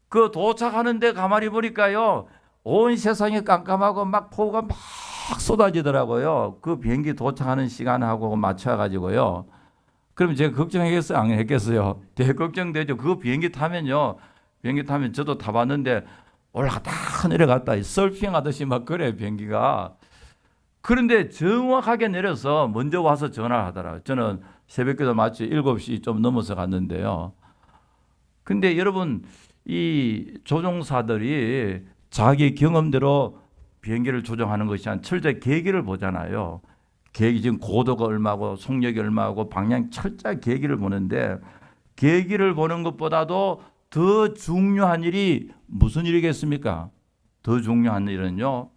그 도착하는데 가만히 보니까요, 온 세상이 깜깜하고 막 폭우가 막 쏟아지더라고요. 그 비행기 도착하는 시간하고 맞춰가지고요. 그럼 제가 걱정했겠어요? 안 했겠어요? 되게 걱정되죠. 그 비행기 타면요, 비행기 타면 저도 타봤는데 올라갔다 내려갔다 서핑 하듯이 막 그래 비행기가. 그런데 정확하게 내려서 먼저 와서 전화를 하더라고요. 저는 새벽기도 마치 7시 좀 넘어서 갔는데요. 근데 여러분, 이 조종사들이 자기 경험대로 비행기를 조종하는 것이 아니라 철저히 계기를 보잖아요. 계기, 지금 고도가 얼마고 속력이 얼마고 방향 철저히 계기를 보는데, 계기를 보는 것보다도 더 중요한 일이 무슨 일이겠습니까? 더 중요한 일은요,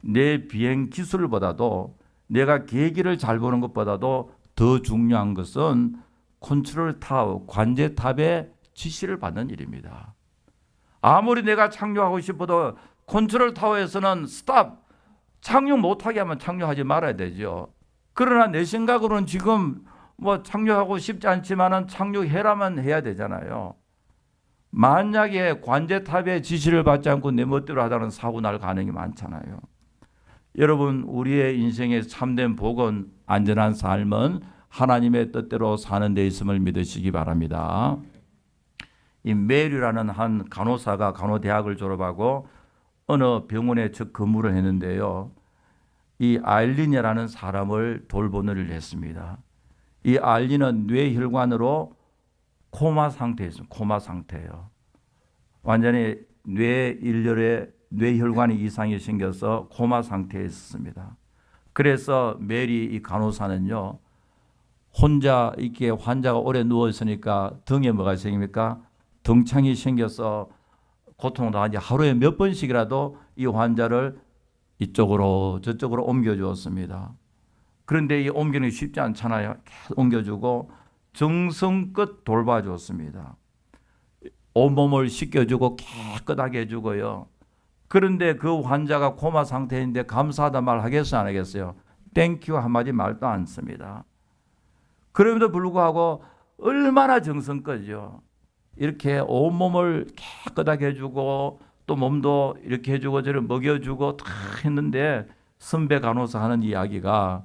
내 비행 기술보다도, 내가 계기를 잘 보는 것보다도 더 중요한 것은 컨트롤 타워, 관제탑의 지시를 받는 일입니다. 아무리 내가 착륙하고 싶어도 컨트롤 타워에서는 스탑, 착륙 못하게 하면 착륙하지 말아야 되죠. 그러나 내 생각으로는 지금 뭐 착륙하고 싶지 않지만은 착륙해라만 해야 되잖아요. 만약에 관제탑의 지시를 받지 않고 내 멋대로 하다는 사고 날 가능성이 많잖아요. 여러분, 우리의 인생의 참된 복은, 안전한 삶은 하나님의 뜻대로 사는 데 있음을 믿으시기 바랍니다. 이 메리라는 한 간호사가 간호대학을 졸업하고 어느 병원에 첫 근무를 했는데요, 이 아일린이라는 사람을 돌보는 일을 했습니다. 이 아일린은 뇌혈관으로 코마 상태에 있습니다. 코마 상태예요. 완전히 뇌일렬에 뇌혈관이 이상이 생겨서 코마 상태에 있었습니다. 그래서 메리 이 간호사는요, 혼자 이렇게 환자가 오래 누워 있으니까 등에 뭐가 생깁니까? 등창이 생겨서 고통을 당하지, 하루에 몇 번씩이라도 이 환자를 이쪽으로 저쪽으로 옮겨 주었습니다. 그런데 이 옮기는 게 쉽지 않잖아요. 계속 옮겨주고 정성껏 돌봐주었습니다. 온몸을 씻겨주고 깨끗하게 해주고요. 그런데 그 환자가 코마 상태인데 감사하다 말 하겠어요, 안 하겠어요? 땡큐 한마디 말도 안 씁니다. 그럼에도 불구하고 얼마나 정성껏요. 이렇게 온몸을 깨끗하게 해주고 또 몸도 이렇게 해주고 저를 먹여주고 다 했는데, 선배 간호사 하는 이야기가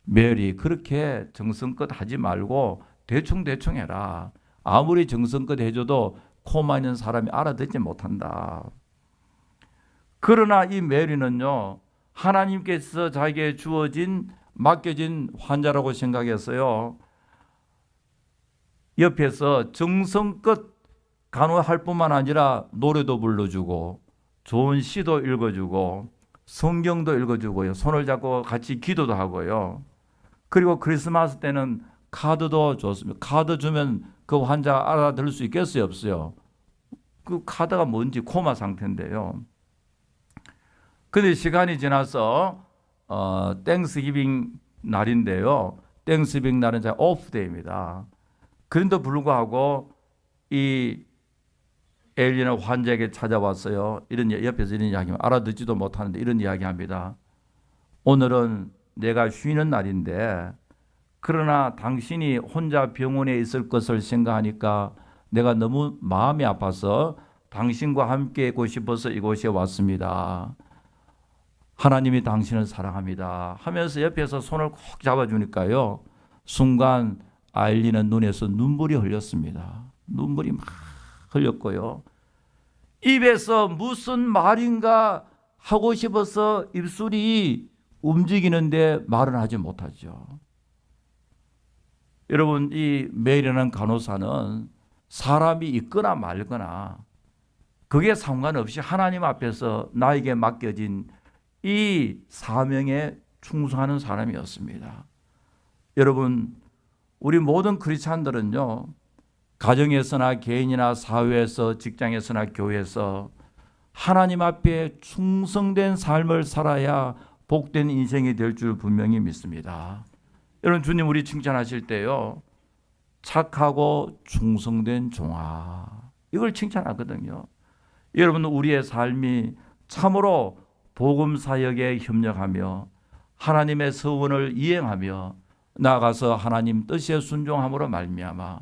메리 그렇게 정성껏 하지 말고 대충 해라. 아무리 정성껏 해줘도 코만 있는 사람이 알아듣지 못한다. 그러나 이 메리는요, 하나님께서 자기에게 맡겨진 환자라고 생각했어요. 옆에서 정성껏 간호할 뿐만 아니라 노래도 불러주고 좋은 시도 읽어주고 성경도 읽어주고요. 손을 잡고 같이 기도도 하고요. 그리고 크리스마스 때는 카드도 줬습니다. 카드 주면 그 환자 알아들을 수 있겠어요? 없어요? 그 카드가 뭔지 코마 상태인데요. 근데 시간이 지나서 땡스기빙 날인데요. 땡스기빙 날은 오프데이입니다. 그런데도 불구하고 이 엘리는 환자에게 찾아왔어요. 옆에서 이런 이야기하면 알아듣지도 못하는데 이런 이야기합니다. 오늘은 내가 쉬는 날인데 그러나 당신이 혼자 병원에 있을 것을 생각하니까 내가 너무 마음이 아파서 당신과 함께 있고 싶어서 이곳에 왔습니다. 하나님이 당신을 사랑합니다 하면서 옆에서 손을 꼭 잡아주니까요, 순간 아일리는 눈에서 눈물이 흘렸습니다. 눈물이 막 흘렸고요, 입에서 무슨 말인가 하고 싶어서 입술이 움직이는데 말은 하지 못하죠. 여러분, 이 메리라는 간호사는 사람이 있거나 말거나 그게 상관없이 하나님 앞에서 나에게 맡겨진 이 사명에 충성하는 사람이었습니다. 여러분, 우리 모든 크리스찬들은요, 가정에서나 개인이나 사회에서 직장에서나 교회에서 하나님 앞에 충성된 삶을 살아야 복된 인생이 될 줄 분명히 믿습니다. 여러분, 주님 우리 칭찬하실 때요, 착하고 충성된 종아, 이걸 칭찬하거든요. 여러분, 우리의 삶이 참으로 복음 사역에 협력하며 하나님의 서원을 이행하며 나아가서 하나님 뜻에 순종함으로 말미암아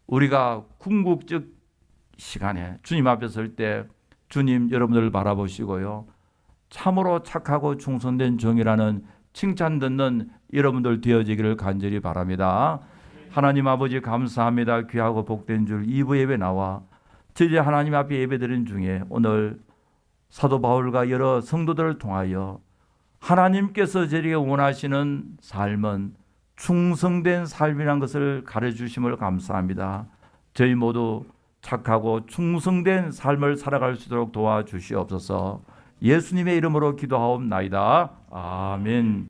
우리가 궁극적 시간에 주님 앞에 설 때 주님 여러분들을 바라보시고요, 참으로 착하고 충성된 종이라는 칭찬 듣는 여러분들 되어지기를 간절히 바랍니다. 하나님 아버지 감사합니다. 귀하고 복된 줄 2부 예배 나와 저희 하나님 앞에 예배드린 중에 오늘 사도 바울과 여러 성도들을 통하여 하나님께서 저에게 원하시는 삶은 충성된 삶이라는 것을 가르쳐주심을 감사합니다. 저희 모두 착하고 충성된 삶을 살아갈 수 있도록 도와주시옵소서. 예수님의 이름으로 기도하옵나이다. 아멘.